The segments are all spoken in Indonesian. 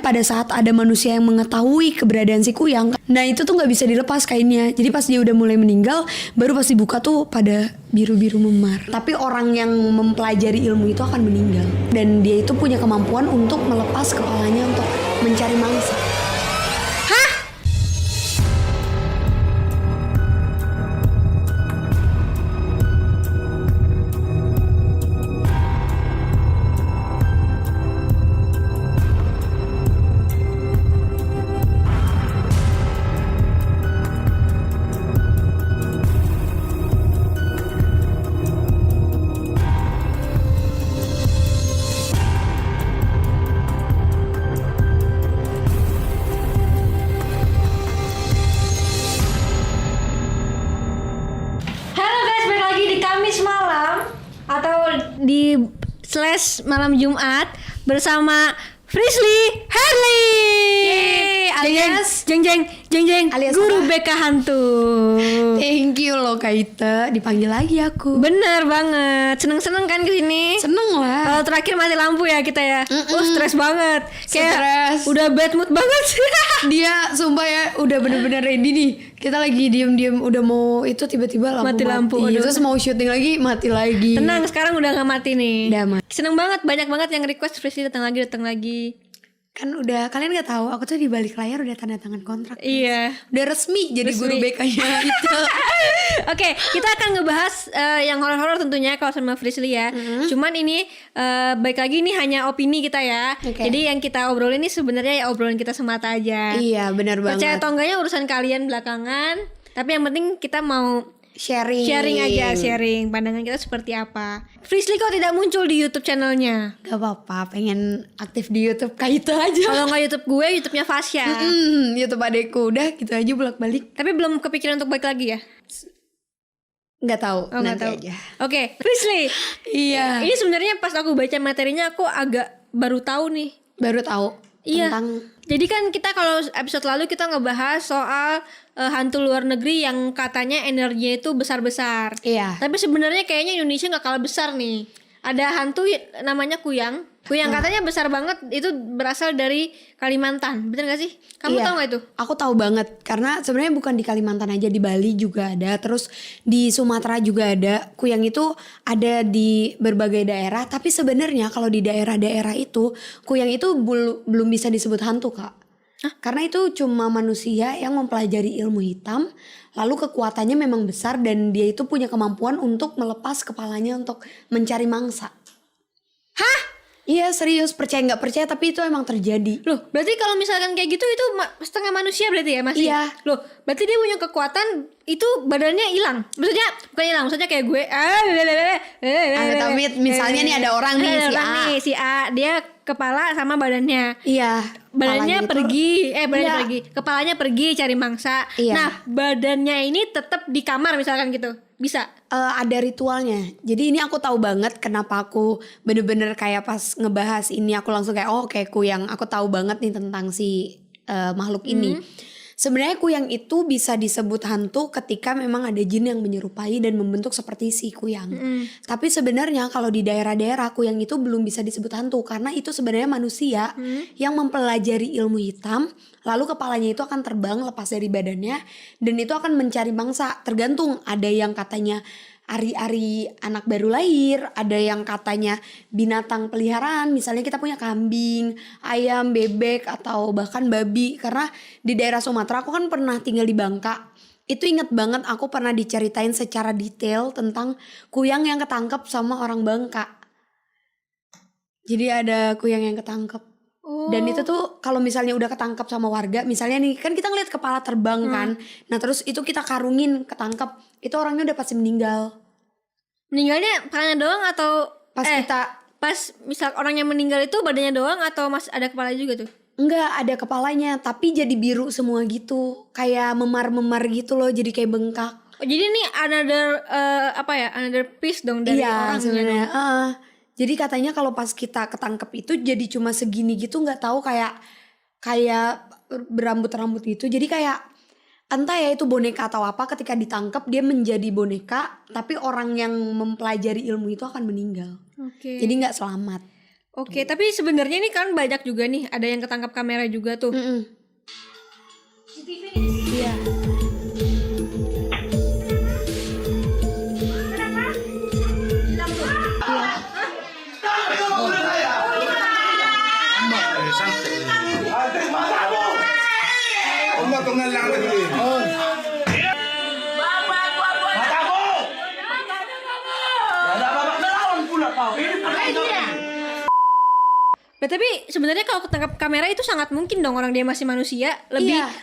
pada saat ada manusia yang mengetahui keberadaan si Kuyang, nah itu tuh nggak bisa dilepas kainnya. Jadi pas dia udah mulai meninggal, baru pas dibuka tuh pada biru-biru memar. Tapi orang yang mempelajari ilmu itu akan meninggal, dan dia itu punya kemampuan untuk melepas kepalanya untuk mencari mangsa. Di /malam Jumat bersama Frisly Harley. Alias jeng alias guru apa? BK hantu. Thank you loh Kaita, dipanggil lagi aku. Bener banget, seneng kan kesini. Seneng lah. Kalau terakhir mati lampu ya kita ya. Stres banget. Kayak udah bad mood banget. Dia sumpah ya udah bener-bener ready nih. Kita lagi diem-diem udah mau itu tiba-tiba Mati lampu. Terus mau syuting lagi mati lagi. Tenang, sekarang udah gak mati nih. Udah mati. Seneng banget, banyak banget yang request Frisly datang lagi. Kan udah, kalian gak tahu aku tuh di balik layar udah tanda tangan kontrak. Iya. Udah resmi jadi guru BK-nya itu. Oke, kita akan ngebahas yang horor-horor tentunya kalau sama Frisly ya. Cuman ini baik lagi ini hanya opini kita ya. Jadi yang kita obrolin ini sebenarnya ya obrolan kita semata aja. Iya, benar banget. Percaya atau enggaknya urusan kalian belakangan. Tapi yang penting kita mau sharing aja, sharing pandangan kita seperti apa. Frisly kok tidak muncul di YouTube channelnya? Gak apa-apa, pengen aktif di YouTube Kaita aja. Kalau nggak YouTube gue, YouTube-nya Fasya. YouTube adekku, udah gitu aja bolak-balik. Tapi belum kepikiran untuk balik lagi ya? Nggak tahu, Oh, nanti tahu aja. Oke, Frisly. Iya. Ini sebenarnya pas aku baca materinya aku agak baru tahu nih. Baru tahu tentang. Jadi kan kita kalau episode lalu kita ngebahas soal hantu luar negeri yang katanya energinya itu besar-besar. Iya. Tapi sebenarnya kayaknya Indonesia nggak kalah besar nih. Ada hantu namanya Kuyang. Kuyang katanya besar banget, itu berasal dari Kalimantan. Bener gak sih? Kamu tahu gak itu? Aku tahu banget, karena sebenarnya bukan di Kalimantan aja, di Bali juga ada, terus di Sumatera juga ada. Kuyang itu ada di berbagai daerah, tapi sebenarnya kalau di daerah-daerah itu Kuyang itu belum bisa disebut hantu, Kak. Karena itu cuma manusia yang mempelajari ilmu hitam, lalu kekuatannya memang besar dan dia itu punya kemampuan untuk melepas kepalanya untuk mencari mangsa. Hah? Iya serius, percaya nggak percaya tapi itu emang terjadi. Loh, berarti kalau misalkan kayak gitu itu setengah manusia berarti ya masih? Iya. Loh, berarti dia punya kekuatan itu badannya hilang. Maksudnya bukan hilang, maksudnya kayak gue. Tapi misalnya nih ada orang nih si A, dia kepala sama badannya. Iya. Badannya pergi, Iya. kepalanya pergi cari mangsa. Iya. Nah, badannya ini tetap di kamar misalkan gitu. Bisa. Ada ritualnya. Jadi ini aku tahu banget kenapa aku bener-bener kayak pas ngebahas ini aku langsung kayak kayak Kuyang. Aku tahu banget nih tentang si makhluk ini. Sebenarnya Kuyang itu bisa disebut hantu ketika memang ada jin yang menyerupai dan membentuk seperti si Kuyang. Tapi sebenarnya kalau di daerah-daerah Kuyang itu belum bisa disebut hantu karena itu sebenarnya manusia yang mempelajari ilmu hitam, lalu kepalanya itu akan terbang lepas dari badannya dan itu akan mencari mangsa. Tergantung, ada yang katanya ari-ari anak baru lahir, ada yang katanya binatang peliharaan, misalnya kita punya kambing, ayam, bebek, atau bahkan babi. Karena di daerah Sumatera aku kan pernah tinggal di Bangka. Itu inget banget aku pernah diceritain secara detail tentang Kuyang yang ketangkep sama orang Bangka. Jadi ada Kuyang yang ketangkep. Dan itu tuh kalau misalnya udah ketangkep sama warga, misalnya nih kan kita ngeliat kepala terbang kan, nah terus itu kita karungin ketangkep, itu orangnya udah pasti meninggal. Meninggalnya kepalanya doang atau pas misal orang yang meninggal itu badannya doang atau masih ada kepala juga tuh? Enggak, ada kepalanya tapi jadi biru semua gitu, kayak memar-memar gitu loh, jadi kayak bengkak. Oh, jadi ini another piece dong dari orangnya sebenarnya. Jadi katanya kalau pas kita ketangkep itu jadi cuma segini gitu, nggak tahu kayak berambut-rambut gitu. Jadi kayak entah ya itu boneka atau apa, ketika ditangkap dia menjadi boneka, tapi orang yang mempelajari ilmu itu akan meninggal. Oke. Jadi nggak selamat. Oke, tapi sebenarnya ini kan banyak juga nih, ada yang ketangkap kamera juga tuh. Iya. Nah, tapi sebenarnya kalau ketangkap kamera itu sangat mungkin dong orang dia masih manusia,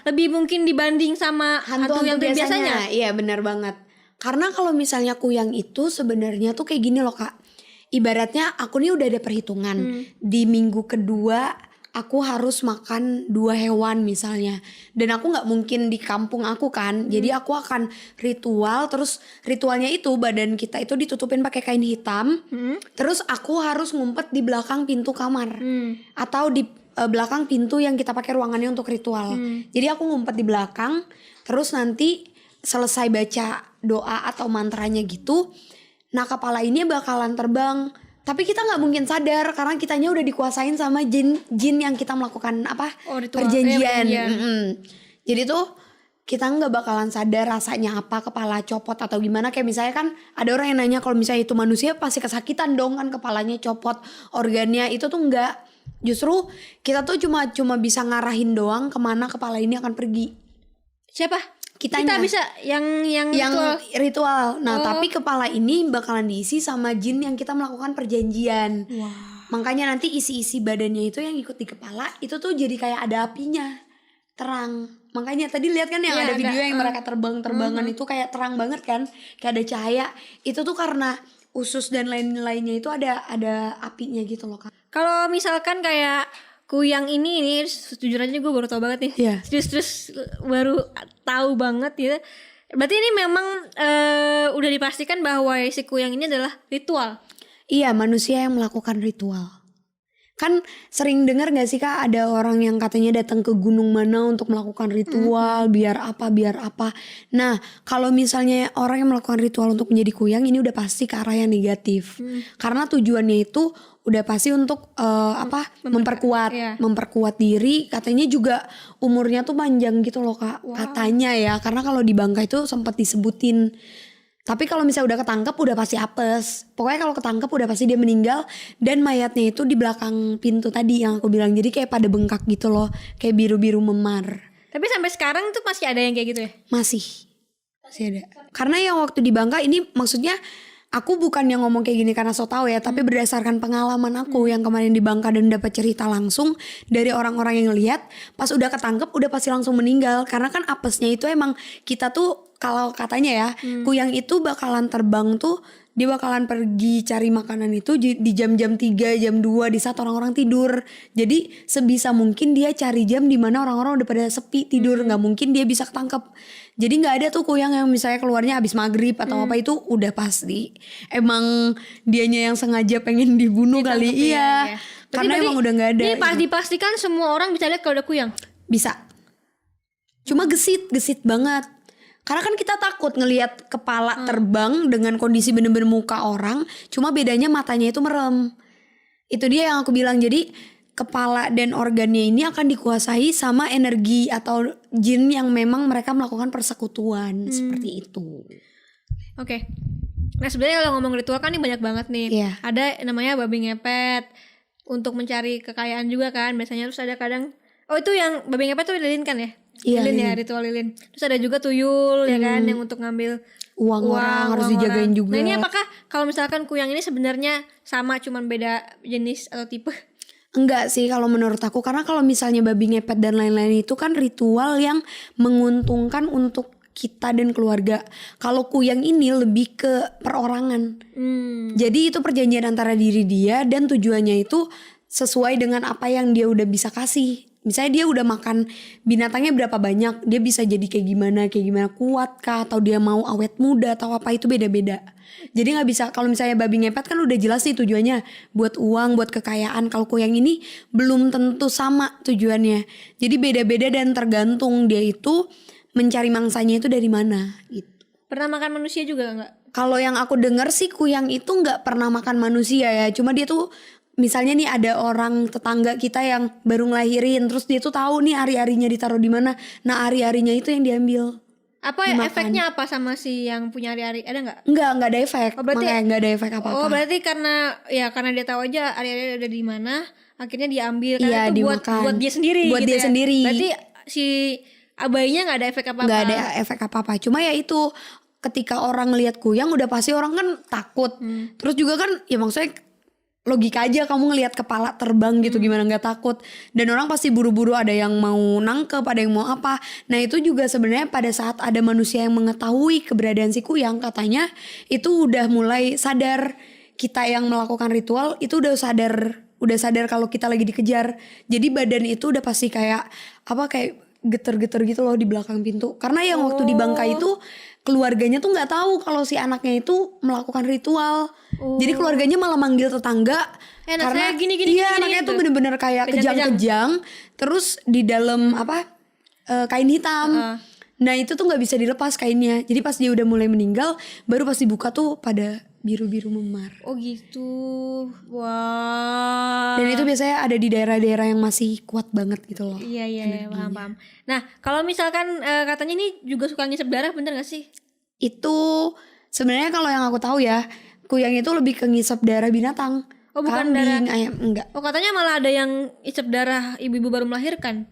lebih mungkin dibanding sama hantu yang biasanya. Iya, benar banget. Karena kalau misalnya kuyang itu sebenarnya tuh kayak gini loh Kak. Ibaratnya aku nih udah ada perhitungan. Di minggu kedua aku harus makan 2 hewan misalnya. Dan aku gak mungkin di kampung aku kan. Jadi aku akan ritual. Terus ritualnya itu badan kita itu ditutupin pakai kain hitam. Terus aku harus ngumpet di belakang pintu kamar. Atau di belakang pintu yang kita pakai ruangannya untuk ritual. Jadi aku ngumpet di belakang. Terus nanti selesai baca doa atau mantranya gitu. Nah kepala ini bakalan terbang. Tapi kita nggak mungkin sadar karena kitanya udah dikuasain sama jin yang kita melakukan perjanjian. Jadi tuh kita nggak bakalan sadar rasanya apa kepala copot atau gimana. Kayak misalnya kan ada orang yang nanya kalau misalnya itu manusia pasti kesakitan dong kan kepalanya copot organnya. Itu tuh nggak. Justru kita tuh cuma bisa ngarahin doang kemana kepala ini akan pergi. Siapa? Kita bisa yang ritual. Nah, tapi kepala ini bakalan diisi sama jin yang kita melakukan perjanjian. Makanya nanti isi-isi badannya itu yang ikut di kepala itu tuh jadi kayak ada apinya. Terang. Makanya tadi lihat kan yang ada video yang mereka terbang-terbangan itu kayak terang banget kan? Kayak ada cahaya. Itu tuh karena usus dan lain-lainnya itu ada apinya gitu loh, Kak. Kalau misalkan kayak kuyang ini jujur aja gue baru tahu banget nih. Terus baru tahu banget ya. Berarti ini memang udah dipastikan bahwa si kuyang ini adalah ritual. Iya, manusia yang melakukan ritual. Kan sering dengar gak sih Kak ada orang yang katanya datang ke gunung mana untuk melakukan ritual biar apa. Nah kalau misalnya orang yang melakukan ritual untuk menjadi kuyang ini udah pasti ke arah yang negatif. Karena tujuannya itu udah pasti untuk memperkuat diri. Katanya juga umurnya tuh panjang gitu loh Kak. Katanya ya karena kalau di Bangka itu sempat disebutin. Tapi kalau misalnya udah ketangkep udah pasti apes. Pokoknya kalau ketangkep udah pasti dia meninggal. Dan mayatnya itu di belakang pintu tadi yang aku bilang. Jadi kayak pada bengkak gitu loh. Kayak biru-biru memar. Tapi sampai sekarang tuh masih ada yang kayak gitu ya? Masih ada. Karena yang waktu di Bangka ini maksudnya aku bukan yang ngomong kayak gini karena so tau ya. Tapi berdasarkan pengalaman aku yang kemarin di Bangka dan dapat cerita langsung dari orang-orang yang lihat. Pas udah ketangkep udah pasti langsung meninggal. Karena kan apesnya itu emang kita tuh kalau katanya ya kuyang itu bakalan terbang tuh dia bakalan pergi cari makanan itu di jam-jam 3 jam 2 di saat orang-orang tidur. Jadi sebisa mungkin dia cari jam di mana orang-orang udah pada sepi tidur. Gak mungkin dia bisa ketangkep. Jadi gak ada tuh kuyang yang misalnya keluarnya abis maghrib atau apa itu udah pasti emang dianya yang sengaja pengen dibunuh kali. Iya. Karena emang udah gak ada. Ini dipastikan semua orang bisa lihat kalau ada kuyang? Bisa. Cuma gesit banget. Karena kan kita takut ngelihat kepala terbang dengan kondisi bener-bener muka orang. Cuma bedanya matanya itu merem. Itu dia yang aku bilang. Jadi kepala dan organnya ini akan dikuasai sama energi atau jin yang memang mereka melakukan persekutuan. Seperti itu. Oke. Nah sebenarnya kalau ngomong ritual kan ini banyak banget nih. Ada namanya babi ngepet. Untuk mencari kekayaan juga kan. Biasanya terus ada kadang. Oh itu yang babi ngepet tuh lilin kan ya? Lilin ya, ritual lilin. Terus ada juga tuyul ya kan yang untuk ngambil uang orang harus dijagain juga. Nah ini apakah kalau misalkan kuyang ini sebenarnya sama cuman beda jenis atau tipe? Enggak sih kalau menurut aku. Karena kalau misalnya babi ngepet dan lain-lain itu kan ritual yang menguntungkan untuk kita dan keluarga. Kalau kuyang ini lebih ke perorangan. Jadi itu perjanjian antara diri dia dan tujuannya itu sesuai dengan apa yang dia udah bisa kasih. Misalnya dia udah makan binatangnya berapa banyak, dia bisa jadi kayak gimana kuat kah, atau dia mau awet muda atau apa itu beda-beda. Jadi nggak bisa kalau misalnya babi ngepet kan udah jelas nih tujuannya buat uang, buat kekayaan. Kalau kuyang ini belum tentu sama tujuannya. Jadi beda-beda dan tergantung dia itu mencari mangsanya itu dari mana gitu. Pernah makan manusia juga nggak? Kalau yang aku dengar sih kuyang itu nggak pernah makan manusia ya, cuma dia tuh misalnya nih ada orang tetangga kita yang baru ngelahirin, terus dia tuh tahu nih ari-arinya ditaruh di mana. Nah, ari-arinya itu yang diambil. Apa Dimakan. efeknya apa sama si yang punya ari-ari? Ada nggak? Enggak ada efek. Oh, berarti- Makanya enggak ada efek apa-apa. Oh berarti karena dia tahu aja ari-ari ada di mana, akhirnya diambil. Karena Iya, itu dimakan. buat dia sendiri. Buat gitu dia ya. sendiri. Berarti si bayinya nggak ada efek apa-apa. Nggak ada efek apa-apa. Cuma ya itu, ketika orang ngelihat kuyang udah pasti orang kan takut. Terus juga kan ya maksudnya logika aja, kamu ngelihat kepala terbang gitu, gimana nggak takut. Dan orang pasti buru-buru, ada yang mau nangkep, ada yang mau apa. Nah itu juga sebenarnya pada saat ada manusia yang mengetahui keberadaan si kuyang, katanya itu udah mulai sadar. Kita yang melakukan ritual itu udah sadar kalau kita lagi dikejar. Jadi badan itu udah pasti kayak geter-geter gitu loh di belakang pintu. Karena yang waktu di Bangka itu keluarganya tuh nggak tahu kalau si anaknya itu melakukan ritual. Jadi keluarganya malah manggil tetangga Karena karena gini, iya anaknya gitu. tuh bener-bener kayak kejang-kejang, terus di dalam kain hitam. Nah itu tuh nggak bisa dilepas kainnya. Jadi pas dia udah mulai meninggal, baru pas dibuka tuh pada biru-biru memar. Oh gitu. Wah. Dan itu biasanya ada di daerah-daerah yang masih kuat banget gitu loh. Iya, paham. Nah, kalau misalkan katanya ini juga suka ngisep darah, bener gak sih? Itu sebenarnya kalau yang aku tahu ya, kuyang itu lebih ke ngisep darah binatang. Oh, bukan kambing, darah. ayam, enggak. Oh, katanya malah ada yang ngisep darah ibu-ibu baru melahirkan.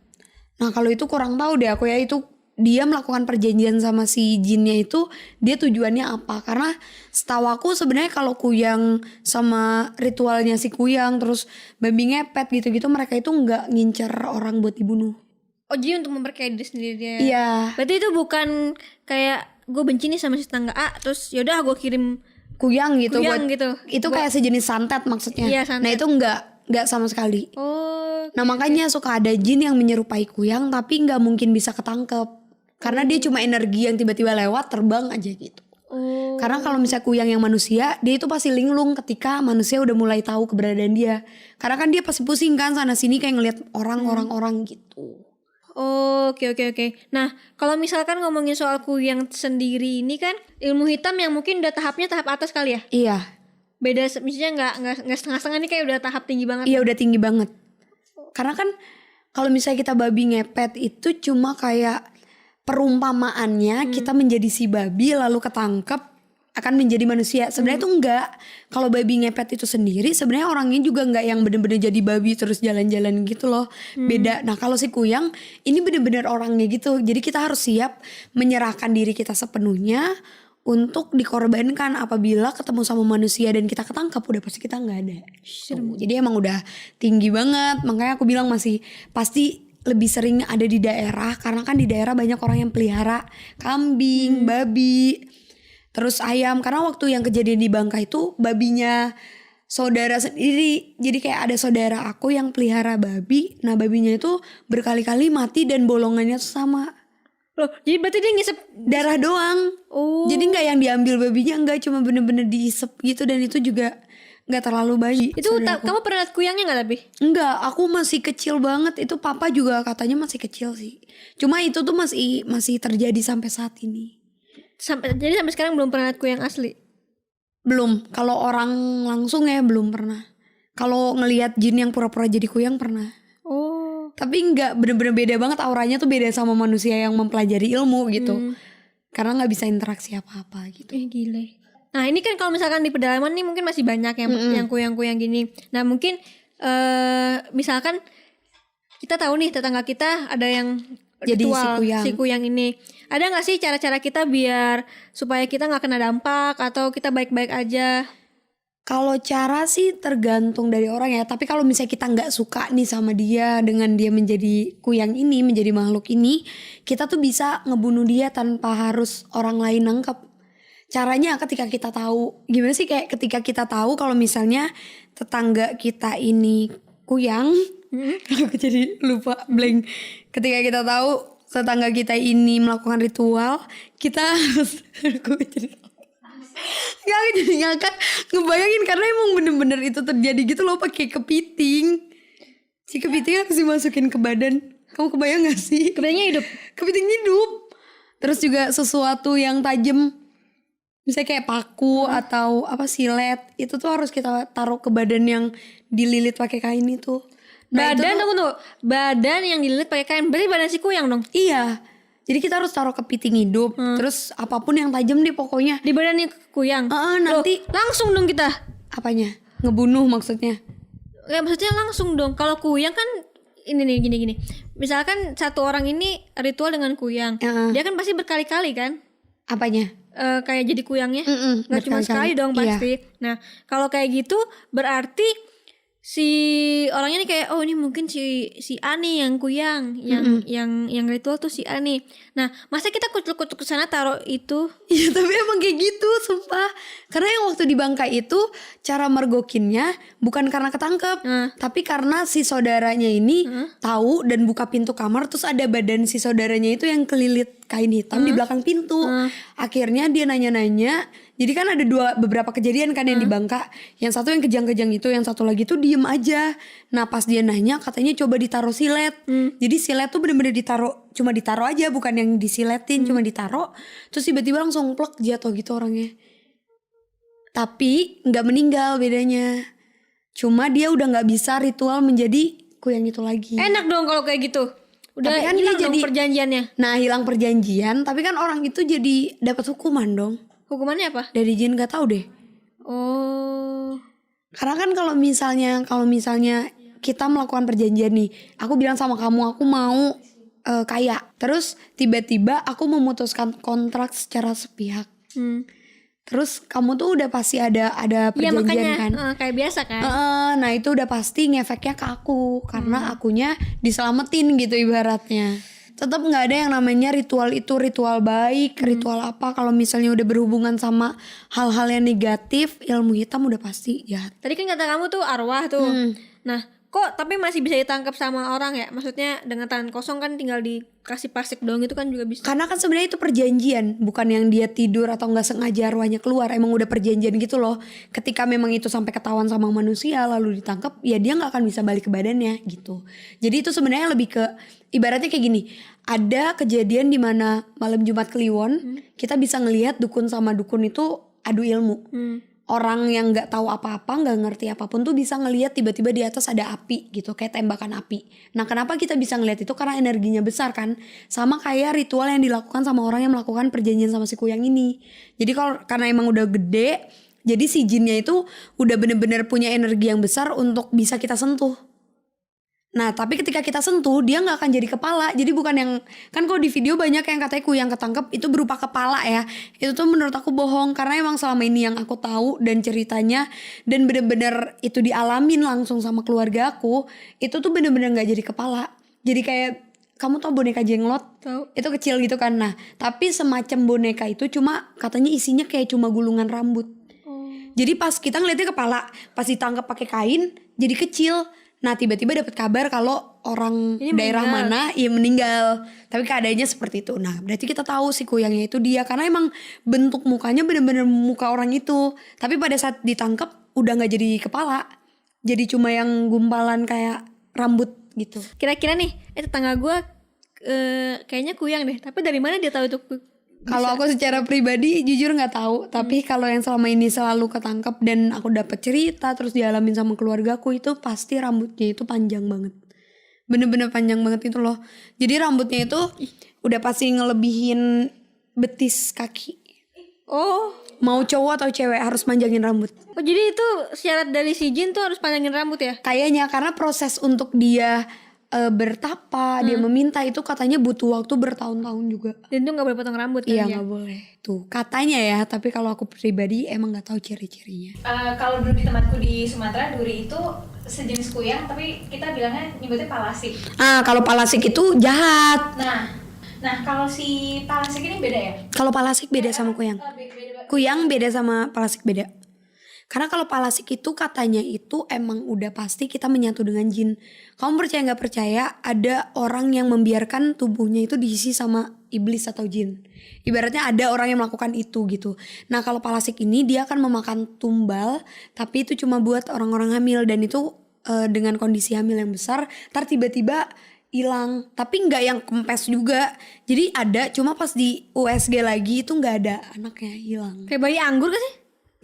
Nah kalau itu kurang tahu deh aku ya, itu dia melakukan perjanjian sama si jinnya itu, dia tujuannya apa. Karena setahu aku sebenarnya kalau kuyang sama ritualnya si kuyang, terus babi ngepet gitu-gitu, mereka itu nggak ngincer orang buat dibunuh. Oh, jadi untuk memperkaya diri sendiri dia. Iya. Berarti itu bukan kayak gue benci nih sama si tetangga A, terus yaudah gue kirim Kuyang gitu kuyang buat, gitu. itu kayak sejenis santet maksudnya. Iya, santet. Nah itu nggak sama sekali. Oh. Nah makanya suka ada jin yang menyerupai kuyang tapi nggak mungkin bisa ketangkep. Karena dia cuma energi yang tiba-tiba lewat terbang aja gitu. Oh. Karena kalau misalnya kuyang yang manusia, dia itu pasti linglung ketika manusia udah mulai tahu keberadaan dia. Karena kan dia pasti pusing kan sana sini kayak ngelihat orang gitu. Oh, oke. Nah, kalau misalkan ngomongin soal kuyang sendiri ini kan ilmu hitam yang mungkin udah tahapnya tahap atas kali ya. Iya. Beda misalnya nggak setengah-setengah, nih kayak udah tahap tinggi banget. Iya udah tinggi banget. Karena kan kalau misalnya kita babi ngepet itu cuma kayak perumpamaannya kita menjadi si babi lalu ketangkep akan menjadi manusia. Sebenarnya itu enggak. Kalau babi ngepet itu sendiri sebenarnya orangnya juga enggak yang bener-bener jadi babi terus jalan-jalan gitu loh. Beda. Nah kalau si kuyang ini bener-bener orangnya gitu. Jadi kita harus siap menyerahkan diri kita sepenuhnya untuk dikorbankan apabila ketemu sama manusia dan kita ketangkap, udah pasti kita nggak ada. Jadi emang udah tinggi banget. Makanya aku bilang masih pasti lebih sering ada di daerah, karena kan di daerah banyak orang yang pelihara kambing, babi, terus ayam. Karena waktu yang kejadian di Bangka itu babinya saudara sendiri. Jadi kayak ada saudara aku yang pelihara babi. Nah babinya itu berkali-kali mati dan bolongannya tuh sama. Loh, jadi berarti dia ngisep Darah doang. Oh. Jadi nggak yang diambil babinya, nggak, cuma bener-bener diisep gitu. Dan itu juga nggak terlalu bayi. Itu kamu pernah lihat kuyangnya nggak tapi? Enggak, aku masih kecil banget. Itu papa juga katanya masih kecil sih. Cuma itu tuh masih terjadi sampai saat ini. Jadi sampai sekarang belum pernah lihat kuyang asli. Belum. Kalau orang langsung ya belum pernah. Kalau ngelihat jin yang pura-pura jadi kuyang pernah. Oh. Tapi enggak, bener-bener beda banget, auranya tuh beda sama manusia yang mempelajari ilmu gitu. Karena nggak bisa interaksi apa-apa gitu. Gile. Nah ini kan kalau misalkan di pedalaman nih mungkin masih banyak yang kuyang-kuyang gini. Nah mungkin misalkan kita tahu nih tetangga kita ada yang jadi ritual si kuyang ini. Ada nggak sih cara-cara kita biar supaya kita nggak kena dampak atau kita baik-baik aja? Kalau cara sih tergantung dari orang ya. Tapi kalau misalnya kita nggak suka nih sama dia, dengan dia menjadi kuyang ini, menjadi makhluk ini, kita tuh bisa ngebunuh dia tanpa harus orang lain nangkep. Caranya ketika kita tahu, gimana sih, kayak ketika kita tahu kalau misalnya tetangga kita ini kuyang, aku jadi lupa blank. Ketika kita tahu tetangga kita ini melakukan ritual, kita harus Gak, aku jadi ngakak ngebayangin karena emang bener-bener itu terjadi gitu loh, pakai kepiting. Si kepiting harus dimasukin ke badan. Kamu kebayang gak sih? Kepitingnya hidup. Kepiting hidup. Terus juga sesuatu yang tajam Misalnya kayak paku atau apa silet, itu tuh harus kita taruh ke badan yang dililit pakai kain itu. Nah, Badan itu tunggu. Badan yang dililit pakai kain. Berarti badan si kuyang dong. iya. Jadi kita harus taruh kepiting hidup, terus apapun yang tajam deh pokoknya. Di badan yang kuyang. Nanti Loh, langsung dong kita. apanya? Ngebunuh maksudnya. Ya maksudnya langsung dong. Kalau kuyang kan ini nih gini. Misalkan satu orang ini ritual dengan kuyang. Dia kan pasti berkali-kali kan? Apanya? Kayak jadi kuyangnya. Nggak cuma berkali-kali. sekali dong pasti. Nah, kalau kayak gitu berarti si orangnya nih kayak oh ini mungkin si Ani yang kuyang, yang ritual tuh si Ani. Nah, masa kita kucuk-kucuk ke sana taruh itu? Iya tapi emang kayak gitu sumpah. Karena yang waktu di Bangka itu cara mergokinnya bukan karena ketangkep, tapi karena si saudaranya ini tahu dan buka pintu kamar, terus ada badan si saudaranya itu yang kelilit kain hitam di belakang pintu. Akhirnya dia nanya-nanya. Jadi kan ada beberapa kejadian kan yang di Bangka. Yang satu yang kejang-kejang itu, yang satu lagi tuh diem aja. Nah pas dia nanya katanya coba ditaruh silet. Jadi silet tuh bener-bener cuma ditaruh aja, bukan yang disiletin, cuma ditaruh. Terus tiba-tiba langsung plek jatuh gitu orangnya. Tapi nggak meninggal bedanya. Cuma dia udah nggak bisa ritual menjadi kuyang itu lagi. Enak dong kalau kayak gitu. Udah Tapi kan hilang dia dong perjanjiannya. Nah hilang perjanjian, tapi kan orang itu jadi dapat hukuman dong. Hukumannya apa? Dari jin gak tahu deh. Oh. Karena kan kalau misalnya kita melakukan perjanjian nih, aku bilang sama kamu aku mau kaya, terus tiba-tiba aku memutuskan kontrak secara sepihak. Terus kamu tuh udah pasti ada perjanjian makanya, kan? kayak biasa kan? Nah itu udah pasti ngefeknya ke aku karena akunya diselamatin gitu ibaratnya. Tetap nggak ada yang namanya ritual itu ritual baik, ritual apa. Kalau misalnya udah berhubungan sama hal-hal yang negatif, ilmu hitam udah pasti jahat. Tadi kan kata kamu tuh arwah tuh. Nah, kok tapi masih bisa ditangkap sama orang ya? Maksudnya dengan tangan kosong kan tinggal dikasih plastik doang itu kan juga bisa. Karena kan sebenarnya itu perjanjian, bukan yang dia tidur atau nggak sengaja arwahnya keluar. Emang udah perjanjian gitu loh. Ketika memang itu sampai ketahuan sama manusia lalu ditangkap, ya dia nggak akan bisa balik ke badannya gitu. Jadi itu sebenarnya lebih ke ibaratnya kayak gini. Ada kejadian di mana malam Jumat Kliwon kita bisa ngelihat dukun sama dukun itu adu ilmu. Orang yang nggak tahu apa-apa, nggak ngerti apapun tuh bisa ngelihat tiba-tiba di atas ada api gitu, kayak tembakan api. Nah kenapa kita bisa ngelihat itu? Karena energinya besar kan. Sama kayak ritual yang dilakukan sama orang yang melakukan perjanjian sama si kuyang ini. Jadi karena emang udah gede, jadi si jinnya itu udah bener-bener punya energi yang besar untuk bisa kita sentuh. Nah tapi ketika kita sentuh dia gak akan jadi kepala. Jadi bukan yang, kan kalau di video banyak yang katanya kuyang ketangkep itu berupa kepala ya. Itu tuh menurut aku bohong. Karena emang selama ini yang aku tahu dan ceritanya, dan bener-bener itu dialamin langsung sama keluarga aku, itu tuh bener-bener gak jadi kepala. Jadi kayak, kamu tau boneka jenglot? Tahu. Itu kecil gitu kan. Nah tapi semacam boneka itu cuma katanya isinya kayak cuma gulungan rambut. Jadi pas kita ngeliatnya kepala, pas ditangkap pakai kain jadi kecil. Nah tiba-tiba dapat kabar kalau orang ini daerah meninggal. mana ya meninggal. Tapi keadaannya seperti itu. Nah berarti kita tahu si kuyangnya itu dia. Karena emang bentuk mukanya bener-bener muka orang itu. Tapi pada saat ditangkap udah gak jadi kepala. Jadi cuma yang gumpalan kayak rambut gitu. Kira-kira nih, tetangga gue kayaknya kuyang deh. Tapi dari mana dia tahu itu? Kalau aku secara pribadi jujur nggak tahu, tapi kalau yang selama ini selalu ketangkep dan aku dapat cerita terus dialamin sama keluargaku itu pasti rambutnya itu panjang banget, bener-bener panjang banget itu loh. Jadi rambutnya itu udah pasti ngelebihin betis kaki. Oh, Mau cowok atau cewek harus manjangin rambut. jadi itu syarat dari si jin tuh harus panjangin rambut ya? Kayaknya karena proses untuk dia bertapa, dia meminta itu katanya butuh waktu bertahun-tahun juga. Dan tuh gak boleh potong rambut kan? Iya ya? nggak boleh. Tuh katanya ya, tapi kalau aku pribadi emang nggak tahu ciri-cirinya. Kalau dulu di tempatku di Sumatera, duri itu sejenis kuyang, tapi kita bilangnya nyebutnya palasik. Kalau palasik itu jahat. Nah kalau si palasik ini beda ya? Kalau palasik beda sama kuyang. Kuyang beda sama palasik beda. Karena kalau palasik itu katanya itu emang udah pasti kita menyatu dengan jin. Kamu percaya nggak percaya ada orang yang membiarkan tubuhnya itu diisi sama iblis atau jin. Ibaratnya ada orang yang melakukan itu gitu. Nah kalau palasik ini dia akan memakan tumbal, tapi itu cuma buat orang-orang hamil dan itu dengan kondisi hamil yang besar. Ntar tiba-tiba hilang, tapi nggak yang kempes juga. Jadi ada, cuma pas di USG lagi itu nggak ada anaknya hilang. Kayak bayi anggur gak sih?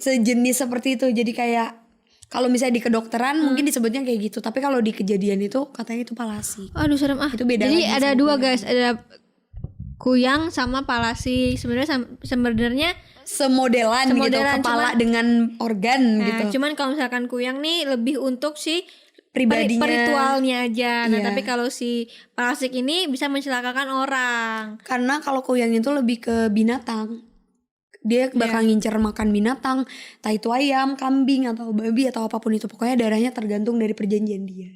Sejenis seperti itu. Jadi kayak kalau misalnya di kedokteran mungkin disebutnya kayak gitu, tapi kalau di kejadian itu katanya itu palasi. Aduh serem ah. Itu beda Jadi lagi ada sama dua kuyang. guys, ada kuyang sama palasi. Sebenarnya Semodelan gitu, Semodelan, kepala dengan organ gitu. cuman kalau misalkan kuyang nih lebih untuk si Pribadinya. ritualnya aja. Nah, Iya. tapi kalau si palasik ini bisa mencelakakan orang. Karena kalau kuyang itu lebih ke binatang. Dia bakal ngincer makan binatang, entah itu ayam, kambing atau babi atau apapun itu. Pokoknya darahnya tergantung dari perjanjian dia.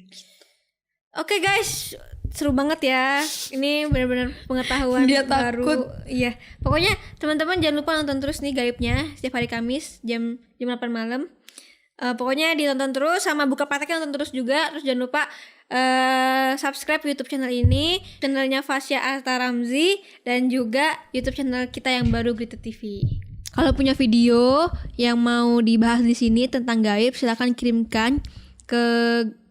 Oke guys, seru banget ya. Ini benar-benar pengetahuan Dia baru. takut. Iya. Pokoknya teman-teman jangan lupa nonton terus nih Gaibnya setiap hari Kamis jam 8 malam. Pokoknya ditonton terus, sama buka prakteknya nonton terus juga. Terus jangan lupa subscribe YouTube channel ini, channelnya Fasya Arta Ramzi, dan juga YouTube channel kita yang baru Grita TV. Kalau punya video yang mau dibahas di sini tentang gaib, silakan kirimkan ke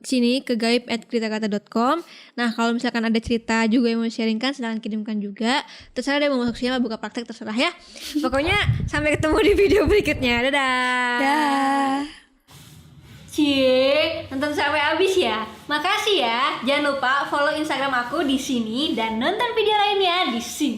sini ke gaib@gritakata.com. Nah, kalau misalkan ada cerita juga yang mau sharingkan, silakan kirimkan juga. Terserah deh mau masuk sini buka praktek, terserah ya. Pokoknya sampai ketemu di video berikutnya. Dadah. Dah. Cie, nonton sampai habis ya. Makasih ya. Jangan lupa follow Instagram aku di sini dan nonton video lainnya di sini.